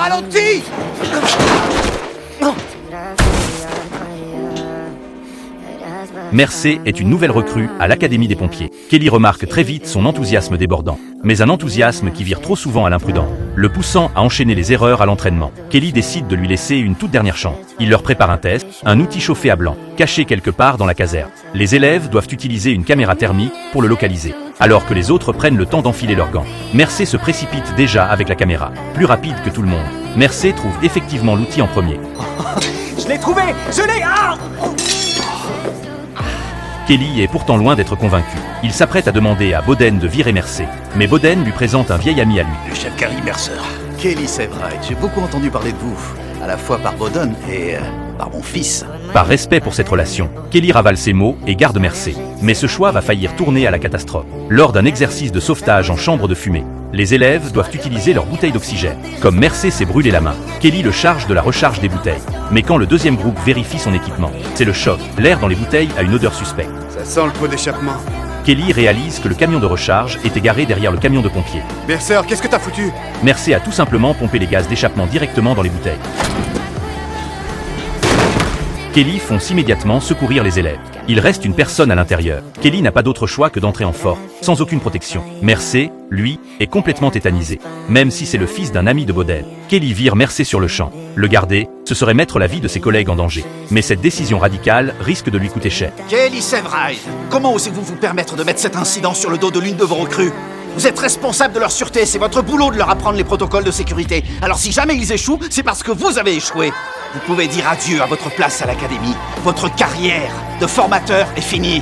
ralenti! Mercé est une nouvelle recrue à l'Académie des pompiers. Kelly remarque très vite son enthousiasme débordant, mais un enthousiasme qui vire trop souvent à l'imprudent, le poussant à enchaîner les erreurs à l'entraînement. Kelly décide de lui laisser une toute dernière chance. Il leur prépare un test, un outil chauffé à blanc, caché quelque part dans la caserne. Les élèves doivent utiliser une caméra thermique pour le localiser, alors que les autres prennent le temps d'enfiler leurs gants. Mercé se précipite déjà avec la caméra, plus rapide que tout le monde. Mercé trouve effectivement l'outil en premier. Je l'ai trouvé! Je l'ai! Ah! Kelly est pourtant loin d'être convaincu. Il s'apprête à demander à Boden de virer Mercé, mais Boden lui présente un vieil ami à lui. Le chef Gary Mercer. Kelly Sebright, j'ai beaucoup entendu parler de vous, à la fois par Boden et par mon fils. Par respect pour cette relation, Kelly ravale ses mots et garde Mercé. Mais ce choix va faillir tourner à la catastrophe. Lors d'un exercice de sauvetage en chambre de fumée, les élèves doivent utiliser leur bouteille d'oxygène. Comme Mercé s'est brûlé la main, Kelly le charge de la recharge des bouteilles. Mais quand le deuxième groupe vérifie son équipement, c'est le choc. L'air dans les bouteilles a une odeur suspecte. Ça sent le pot d'échappement. Kelly réalise que le camion de recharge était garé derrière le camion de pompiers. Mercer, qu'est-ce que t'as foutu? Mercé a tout simplement pompé les gaz d'échappement directement dans les bouteilles. Kelly fonce immédiatement secourir les élèves. Il reste une personne à l'intérieur. Kelly n'a pas d'autre choix que d'entrer en force, sans aucune protection. Mercé, lui, est complètement tétanisé, même si c'est le fils d'un ami de Boden. Kelly vire Mercé sur le champ. Le garder, ce serait mettre la vie de ses collègues en danger. Mais cette décision radicale risque de lui coûter cher. Kelly Sebright, comment osez-vous vous permettre de mettre cet incident sur le dos de l'une de vos recrues? Vous êtes responsable de leur sûreté, c'est votre boulot de leur apprendre les protocoles de sécurité. Alors si jamais ils échouent, c'est parce que vous avez échoué. Vous pouvez dire adieu à votre place à l'académie. Votre carrière de formateur est finie.